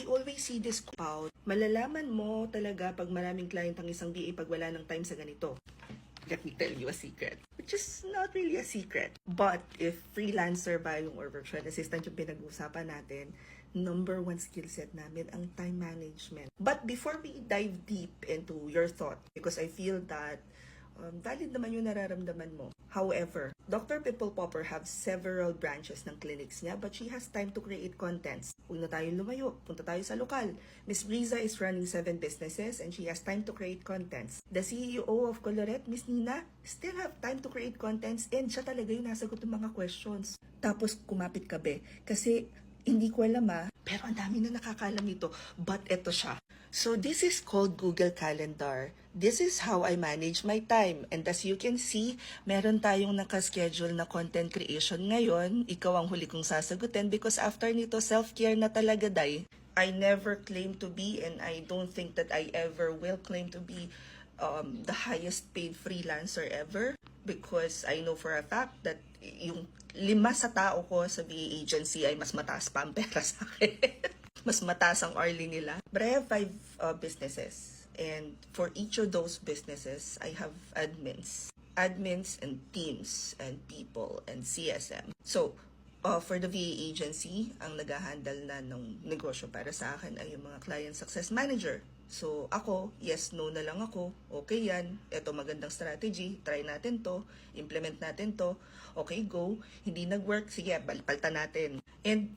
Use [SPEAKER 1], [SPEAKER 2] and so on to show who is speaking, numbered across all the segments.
[SPEAKER 1] always see this quote, malalaman mo talaga pag maraming client ang isang VA pag wala ng time sa ganito. Let me tell you a secret, which is not really a secret. But if freelancer ba yung or virtual assistant yung pinag-uusapan natin, number one skill set namin ang time management. But before we dive deep into your thought, because I feel that valid naman yung nararamdaman mo. However, Dr. Pipple Popper have several branches ng clinics niya, but she has time to create contents. Huwag na tayo lumayo, punta tayo sa lokal. Miss Briza is running 7 businesses and she has time to create contents. The CEO of Coloret, Miss Nina, still have time to create contents and siya talaga yung nasagot ng mga questions. Tapos kumapit ka be, kasi hindi ko alam pero ang dami na nakakalam nito. But eto siya. So this is called Google Calendar. This is how I manage my time. And as you can see, meron tayong nakaschedule na content creation ngayon. Ikaw ang huli kong sasagutin because after nito, self-care na talaga, day. I never claim to be and I don't think that I ever will claim to be the highest paid freelancer ever because I know for a fact that yung 5 sa tao ko sa VA agency ay mas mataas pa ang pera sa akin. Mas mataas ang hourly nila. But I have 5 businesses and for each of those businesses, I have admins and teams and people and CSM. So, for the VA agency, ang nag-handle na ng negosyo para sa akin ay yung mga client success manager. So, ako, yes, no na lang ako. Okay yan. Ito magandang strategy. Try natin to. Implement natin to. Okay, go. Hindi nag-work. Sige, palitan natin. And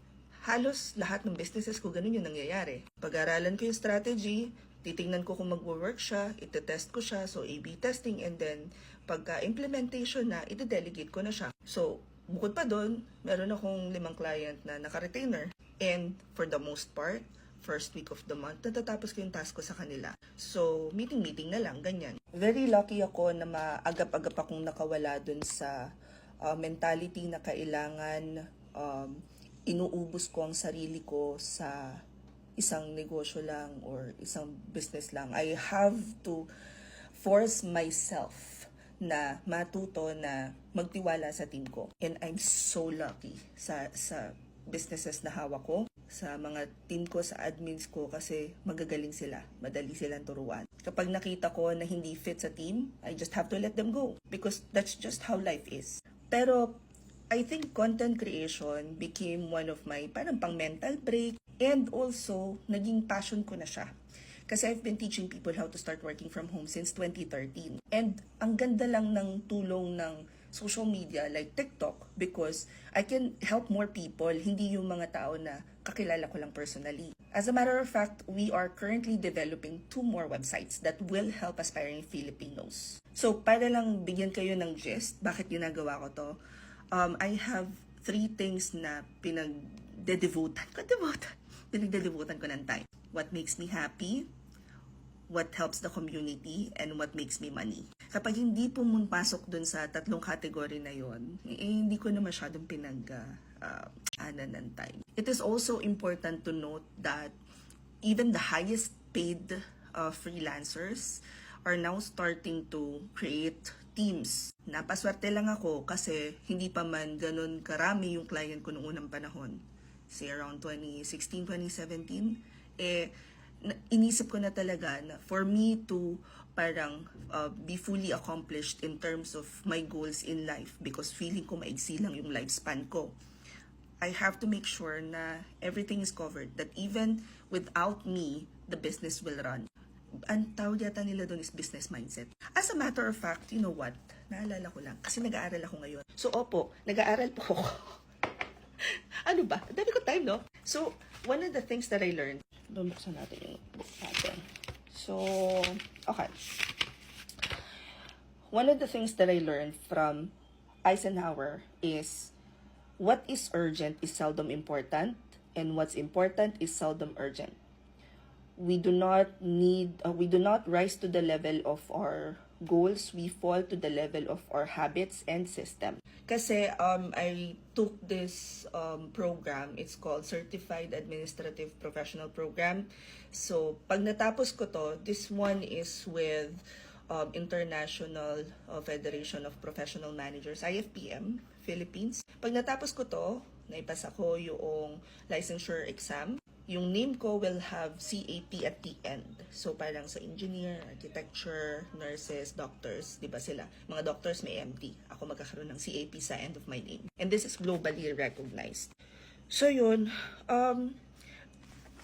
[SPEAKER 1] halos lahat ng businesses ko ganun yung nangyayari. Pag-aralan ko yung strategy, titingnan ko kung mag-work siya, iti-test ko siya, so A-B testing, and then pagka-implementation na, iti-delegate ko na siya. So, bukod pa doon, meron akong 5 client na naka-retainer. And for the most part, first week of the month, natatapos ko yung task ko sa kanila. So, meeting na lang, ganyan. Very lucky ako na maagap-agap akong nakawala dun sa mentality na kailangan inuubos ko ang sarili ko sa isang negosyo lang or isang business lang. I have to force myself na matuto na magtiwala sa team ko. And I'm so lucky sa businesses na hawak ko, sa mga team ko, sa admins ko kasi magagaling sila. Madali silang turuan. Kapag nakita ko na hindi fit sa team, I just have to let them go because that's just how life is. Pero I think content creation became one of my parang pang mental break and also naging passion ko na siya. Kasi I've been teaching people how to start working from home since 2013. And ang ganda lang ng tulong ng social media like TikTok because I can help more people, hindi yung mga tao na kakilala ko lang personally. As a matter of fact, we are currently developing 2 more websites that will help aspiring Filipinos. So para lang bigyan kayo ng gist, bakit ginagawa ko to? I have 3 things na pinagdedevotan ko ng time. What makes me happy, what helps the community, and what makes me money. Kapag hindi pumapasok dun sa 3 category na yon, hindi ko na masyadong ana ng time. It is also important to note that even the highest paid freelancers are now starting to create teams. Napaswerte lang ako kasi hindi pa man ganun karami yung client ko noong unang panahon. Say around 2016, 2017. Inisip ko na talaga na for me to parang be fully accomplished in terms of my goals in life because feeling ko maigsi lang yung lifespan ko. I have to make sure na everything is covered, that even without me, the business will run. Ang tawag yata nila doon is business mindset. As a matter of fact, you know what? Naalala ko lang, kasi nag-aaral ako ngayon. So, opo, nag-aaral po ako. Ano ba? Dami ko time, no? So, one of the things that I learned, buksan natin yung book natin. So, okay. One of the things that I learned from Eisenhower is what is urgent is seldom important, and what's important is seldom urgent. We do not rise to the level of our goals. We fall to the level of our habits and system. Kasi I took this program. It's called Certified Administrative Professional Program. So pag natapos ko to, this one is with International Federation of Professional Managers, IFPM, Philippines. Pag natapos ko to, naipasa ko yung licensure exam. yung name ko will have CAP at the end. So, parang sa engineer, architecture, nurses, doctors, di ba sila? Mga doctors may MD. Ako magkakaroon ng CAP sa end of my name. And this is globally recognized. So, yun.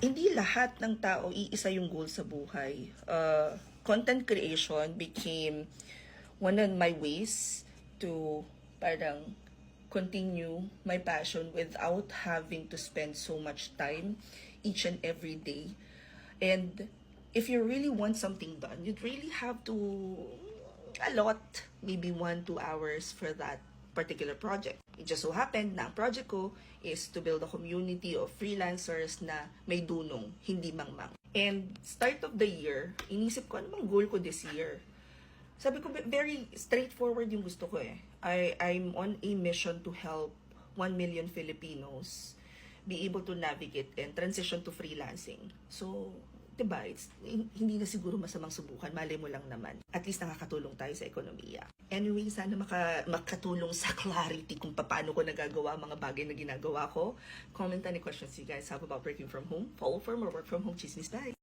[SPEAKER 1] Hindi lahat ng tao iisa yung goal sa buhay. Content creation became one of my ways to parang continue my passion without having to spend so much time each and every day. And if you really want something done, you'd really have to allot maybe 1-2 hours for that particular project. It just so happened na ang project ko is to build a community of freelancers na may dunong, hindi mangmang. And start of the year, inisip ko ano bang goal ko this year. Sabi ko, very straightforward yung gusto ko eh. I'm on a mission to help 1 million Filipinos be able to navigate and transition to freelancing. So, diba, hindi na siguro masamang subukan. Malay mo lang naman. At least nakakatulong tayo sa ekonomiya. Anyway, sana makatulong sa clarity kung paano ko nagagawa mga bagay na ginagawa ko. Comment any questions you guys have about working from home, follow firm, or work from home chismis. Bye!